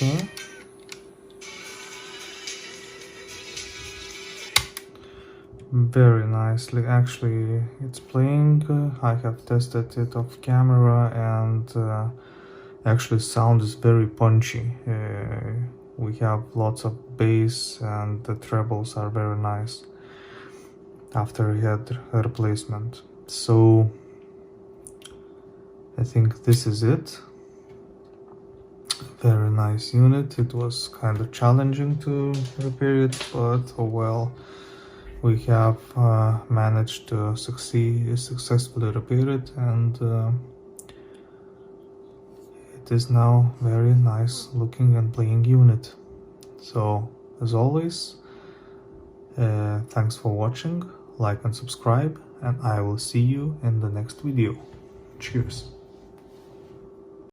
Okay. Very nicely, actually it's playing. I have tested it off camera, and actually sound is very punchy. We have lots of bass, and the trebles are very nice after head replacement. So I think this is it. Very nice unit. It was kind of challenging to repair it, but oh well. We have managed to successfully repair it, and it is now very nice looking and playing unit. So as always, thanks for watching, like and subscribe, and I will see you in the next video. Cheers.